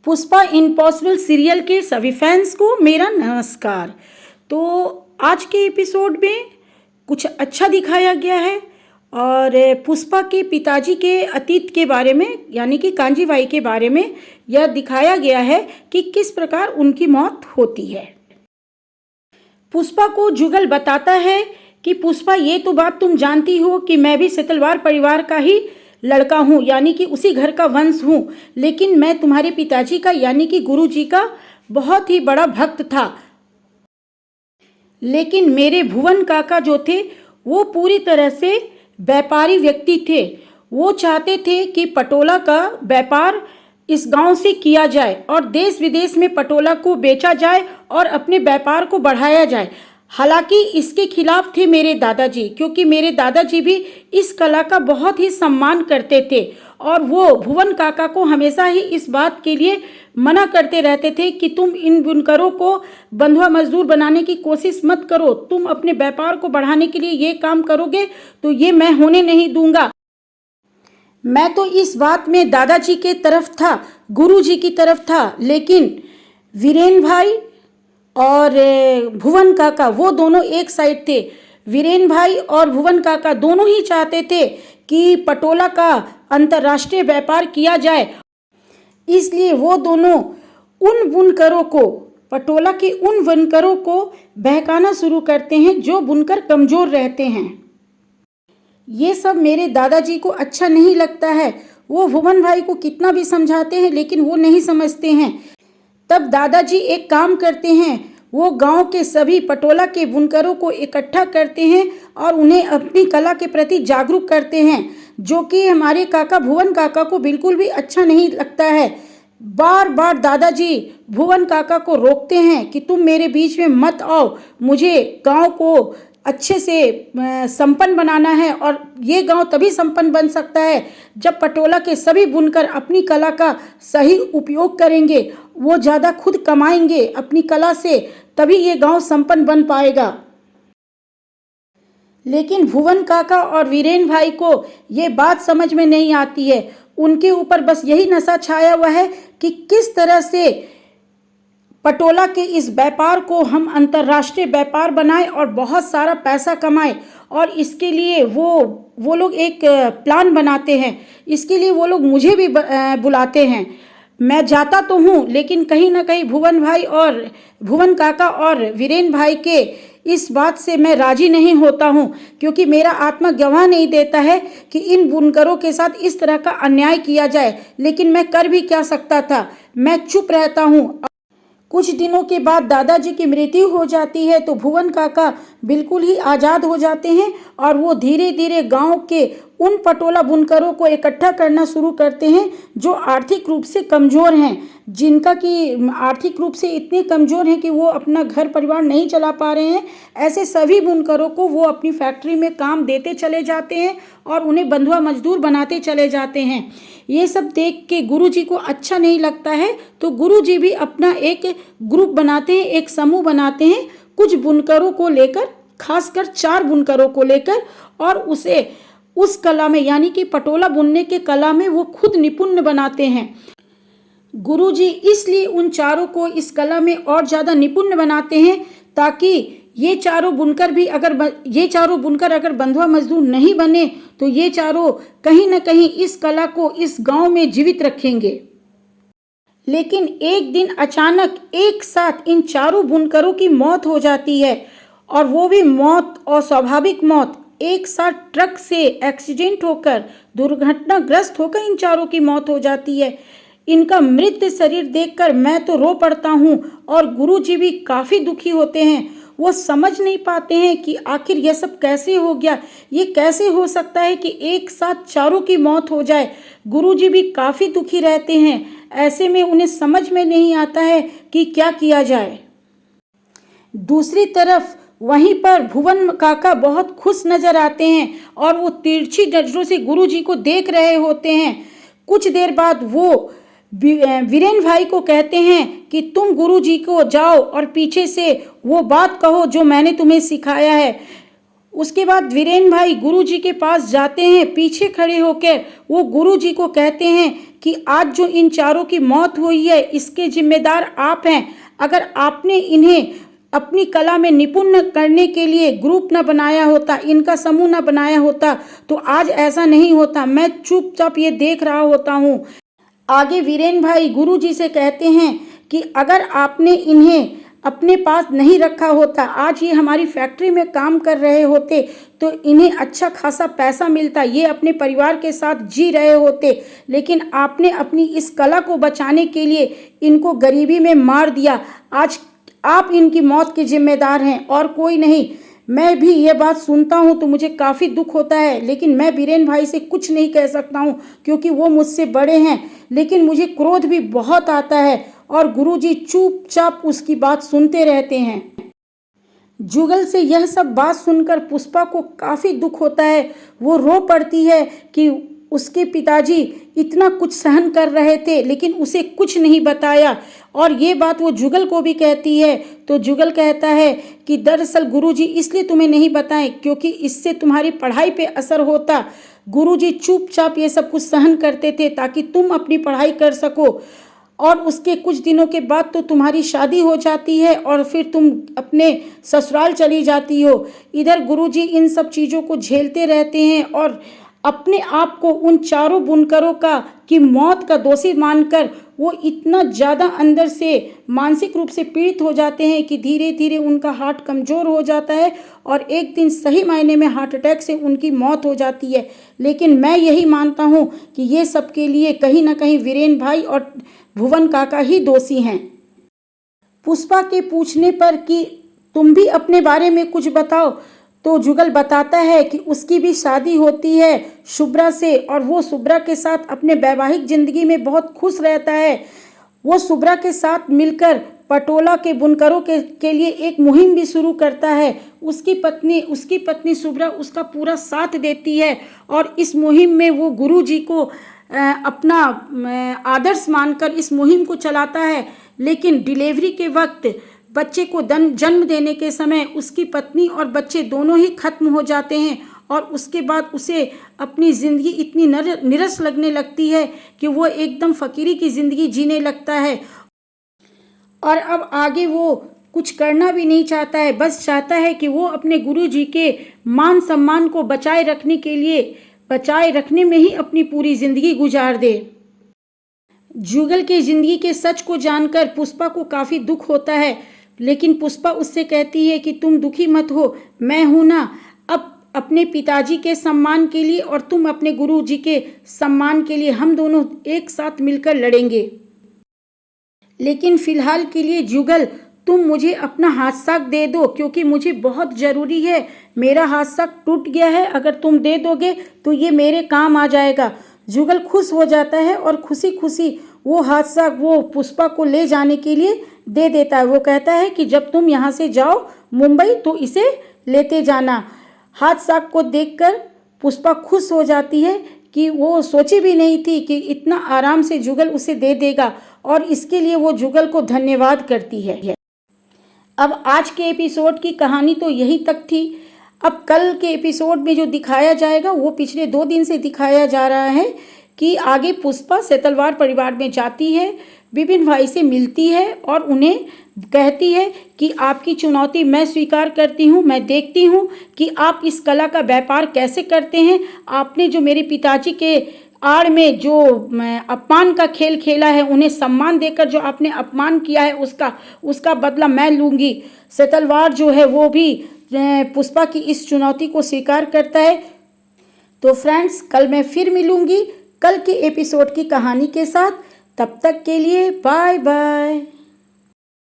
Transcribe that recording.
Pushpa impossible serial के सभी fans को मेरा नमस्कार। तो आज के एपिसोड में कुछ अच्छा दिखाया गया है और पुष्पा के पिताजी के अतीत के बारे में यानी कि कांजी भाई के बारे में यह दिखाया गया है कि किस प्रकार उनकी मौत होती है। पुष्पा को जुगल बताता है कि पुष्पा ये तो बात तुम जानती हो कि मैं भी सेतलवार परिवार का ही लड़का हूँ, यानी कि उसी घर का वंश हूँ, लेकिन मैं तुम्हारे पिताजी का यानी कि गुरुजी का बहुत ही बड़ा भक्त था। लेकिन मेरे भुवन काका जो थे वो पूरी तरह से व्यापारी व्यक्ति थे। वो चाहते थे कि पटोला का व्यापार इस गांव से किया जाए और देश विदेश में पटोला को बेचा जाए और अपने व्यापार को बढ़ाया जाए। हालांकि इसके खिलाफ थे मेरे दादाजी, क्योंकि मेरे दादाजी भी इस कला का बहुत ही सम्मान करते थे और वो भुवन काका को हमेशा ही इस बात के लिए मना करते रहते थे कि तुम इन बुनकरों को बंधुआ मजदूर बनाने की कोशिश मत करो, तुम अपने व्यापार को बढ़ाने के लिए ये काम करोगे तो ये मैं होने नहीं दूंगा। मैं तो इस बात में दादाजी के तरफ था, गुरुजी की तरफ था, लेकिन वीरेन भाई और भुवन काका वो दोनों एक साइड थे। वीरेन भाई और भुवन काका दोनों ही चाहते थे कि पटोला का अंतर्राष्ट्रीय व्यापार किया जाए, इसलिए वो दोनों उन बुनकरों को पटोला के उन बुनकरों को बहकाना शुरू करते हैं जो बुनकर कमज़ोर रहते हैं। ये सब मेरे दादाजी को अच्छा नहीं लगता है। वो भुवन भाई को कितना भी समझाते हैं लेकिन वो नहीं समझते हैं। तब दादाजी एक काम करते हैं, वो गांव के सभी पटोला के बुनकरों को इकट्ठा करते हैं और उन्हें अपनी कला के प्रति जागरूक करते हैं, जो कि हमारे काका भुवन काका को बिल्कुल भी अच्छा नहीं लगता है। बार बार दादाजी भुवन काका को रोकते हैं कि तुम मेरे बीच में मत आओ, मुझे गांव को अच्छे से संपन्न बनाना है और ये गांव तभी संपन्न बन सकता है जब पटोला के सभी बुनकर अपनी कला का सही उपयोग करेंगे, वो ज़्यादा खुद कमाएंगे अपनी कला से, तभी ये गांव संपन्न बन पाएगा। लेकिन भुवन काका और वीरेन भाई को ये बात समझ में नहीं आती है। उनके ऊपर बस यही नशा छाया हुआ है कि किस तरह से पटोला के इस व्यापार को हम अंतर्राष्ट्रीय व्यापार बनाएं और बहुत सारा पैसा कमाएं, और इसके लिए वो लोग एक प्लान बनाते हैं। इसके लिए वो लोग मुझे भी बुलाते हैं। मैं जाता तो हूँ लेकिन कहीं ना कहीं भुवन भाई और भुवन काका और वीरेन भाई के इस बात से मैं राजी नहीं होता हूँ, क्योंकि मेरा आत्मा गवाह नहीं देता है कि इन बुनकरों के साथ इस तरह का अन्याय किया जाए। लेकिन मैं कर भी क्या सकता था, मैं चुप रहता हूँ। कुछ दिनों के बाद दादाजी की मृत्यु हो जाती है तो भुवन काका बिल्कुल ही आज़ाद हो जाते हैं और वो धीरे धीरे गांव के उन पटोला बुनकरों को इकट्ठा करना शुरू करते हैं जो आर्थिक रूप से कमज़ोर हैं, जिनका कि आर्थिक रूप से इतने कमज़ोर हैं कि वो अपना घर परिवार नहीं चला पा रहे हैं। ऐसे सभी बुनकरों को वो अपनी फैक्ट्री में काम देते चले जाते हैं और उन्हें बंधुआ मजदूर बनाते चले जाते हैं। ये सब देख के गुरुजी को अच्छा नहीं लगता है तो गुरुजी भी अपना एक ग्रुप बनाते हैं, एक समूह बनाते हैं कुछ बुनकरों को लेकर, खासकर 4 बुनकरों को लेकर, और उसे उस कला में यानी कि पटोला बुनने के कला में वो खुद निपुण बनाते हैं। गुरुजी इसलिए उन चारों को इस कला में और ज़्यादा निपुण बनाते हैं ताकि ये चारों बुनकर अगर बंधुआ मजदूर नहीं बने तो ये चारों कहीं ना कहीं इस कला को इस गांव में जीवित रखेंगे। लेकिन एक दिन अचानक एक साथ इन चारों बुनकरों की मौत हो जाती है, और वो भी मौत अस्वाभाविक मौत। एक साथ ट्रक से एक्सीडेंट होकर, दुर्घटनाग्रस्त होकर इन चारों की मौत हो जाती है। इनका मृत शरीर देखकर मैं तो रो पड़ता हूँ और गुरुजी भी काफ़ी दुखी होते हैं। वो समझ नहीं पाते हैं कि आखिर यह सब कैसे हो गया, ये कैसे हो सकता है कि एक साथ चारों की मौत हो जाए। गुरुजी भी काफ़ी दुखी रहते हैं। ऐसे में उन्हें समझ में नहीं आता है कि क्या किया जाए। दूसरी तरफ वहीं पर भुवन काका बहुत खुश नजर आते हैं और वो तिरछी नजरों से गुरुजी को देख रहे होते हैं। कुछ देर बाद वो वीरेन भाई को कहते हैं कि तुम गुरुजी को जाओ और पीछे से वो बात कहो जो मैंने तुम्हें सिखाया है। उसके बाद वीरेन भाई गुरुजी के पास जाते हैं, पीछे खड़े होकर वो गुरुजी को कहते हैं कि आज जो इन चारों की मौत हुई है इसके जिम्मेदार आप हैं। अगर आपने इन्हें अपनी कला में निपुण करने के लिए ग्रुप न बनाया होता, इनका समूह न बनाया होता, तो आज ऐसा नहीं होता। मैं चुपचाप ये देख रहा होता हूँ। आगे वीरेन भाई गुरुजी से कहते हैं कि अगर आपने इन्हें अपने पास नहीं रखा होता, आज ये हमारी फैक्ट्री में काम कर रहे होते तो इन्हें अच्छा खासा पैसा मिलता, ये अपने परिवार के साथ जी रहे होते। लेकिन आपने अपनी इस कला को बचाने के लिए इनको गरीबी में मार दिया। आज आप इनकी मौत के जिम्मेदार हैं और कोई नहीं। मैं भी ये बात सुनता हूँ तो मुझे काफ़ी दुख होता है, लेकिन मैं वीरेन भाई से कुछ नहीं कह सकता हूँ क्योंकि वो मुझसे बड़े हैं। लेकिन मुझे क्रोध भी बहुत आता है और गुरुजी चुपचाप उसकी बात सुनते रहते हैं। जुगल से यह सब बात सुनकर पुष्पा को काफ़ी दुख होता है। वो रो पड़ती है कि उसके पिताजी इतना कुछ सहन कर रहे थे लेकिन उसे कुछ नहीं बताया, और ये बात वो जुगल को भी कहती है। तो जुगल कहता है कि दरअसल गुरुजी इसलिए तुम्हें नहीं बताएं क्योंकि इससे तुम्हारी पढ़ाई पे असर होता। गुरुजी चुपचाप ये सब कुछ सहन करते थे ताकि तुम अपनी पढ़ाई कर सको, और उसके कुछ दिनों के बाद तो तुम्हारी शादी हो जाती है और फिर तुम अपने ससुराल चली जाती हो। इधर गुरुजी इन सब चीज़ों को झेलते रहते हैं और अपने आप को उन चारों बुनकरों की मौत का दोषी मानकर वो इतना ज़्यादा अंदर से मानसिक रूप से पीड़ित हो जाते हैं कि धीरे धीरे उनका हार्ट कमज़ोर हो जाता है और एक दिन सही मायने में हार्ट अटैक से उनकी मौत हो जाती है। लेकिन मैं यही मानता हूँ कि ये सब के लिए कहीं ना कहीं वीरेन भाई और भुवन काका ही दोषी हैं। पुष्पा के पूछने पर कि तुम भी अपने बारे में कुछ बताओ, तो जुगल बताता है कि उसकी भी शादी होती है शुभ्रा से और वो शुभ्रा के साथ अपने वैवाहिक जिंदगी में बहुत खुश रहता है। वो शुभ्रा के साथ मिलकर पटोला के बुनकरों के लिए एक मुहिम भी शुरू करता है। उसकी पत्नी शुभ्रा उसका पूरा साथ देती है और इस मुहिम में वो गुरुजी को अपना आदर्श मानकर इस मुहिम को चलाता है। लेकिन डिलीवरी के वक्त बच्चे को जन्म देने के समय उसकी पत्नी और बच्चे दोनों ही खत्म हो जाते हैं और उसके बाद उसे अपनी ज़िंदगी इतनी निरस लगने लगती है कि वो एकदम फ़कीरी की ज़िंदगी जीने लगता है और अब आगे वो कुछ करना भी नहीं चाहता है, बस चाहता है कि वो अपने गुरुजी के मान सम्मान को बचाए रखने में ही अपनी पूरी ज़िंदगी गुजार दे। जुगल की ज़िंदगी के सच को जानकर पुष्पा को काफ़ी दुख होता है, लेकिन पुष्पा उससे कहती है कि तुम दुखी मत हो, मैं हूँ ना। अब अपने पिताजी के सम्मान के लिए और तुम अपने गुरुजी के सम्मान के लिए हम दोनों एक साथ मिलकर लड़ेंगे। लेकिन फ़िलहाल के लिए जुगल तुम मुझे अपना हाथ साक दे दो क्योंकि मुझे बहुत ज़रूरी है। मेरा हाथ साक टूट गया है, अगर तुम दे दोगे तो ये मेरे काम आ जाएगा। जुगल खुश हो जाता है और खुशी खुशी वो हाथ साक वो पुष्पा को ले जाने के लिए दे देता है। वो कहता है कि जब तुम यहाँ से जाओ मुंबई तो इसे लेते जाना। हाथ साक को देखकर पुष्पा खुश हो जाती है कि वो सोची भी नहीं थी कि इतना आराम से जुगल उसे दे देगा और इसके लिए वो जुगल को धन्यवाद करती है। अब आज के एपिसोड की कहानी तो यहीं तक थी। अब कल के एपिसोड में जो दिखाया जाएगा वो पिछले 2 दिन से दिखाया जा रहा है कि आगे पुष्पा सेतलवार परिवार में जाती है, विपिन भाई से मिलती है और उन्हें कहती है कि आपकी चुनौती मैं स्वीकार करती हूँ, मैं देखती हूँ कि आप इस कला का व्यापार कैसे करते हैं। आपने जो मेरे पिताजी के आड़ में जो अपमान का खेल खेला है, उन्हें सम्मान देकर जो आपने अपमान किया है उसका बदला मैं लूँगी। सेतलवार जो है वो भी पुष्पा की इस चुनौती को स्वीकार करता है। तो फ्रेंड्स, कल मैं फिर मिलूँगी कल के एपिसोड की कहानी के साथ। तब तक के लिए बाय बाय।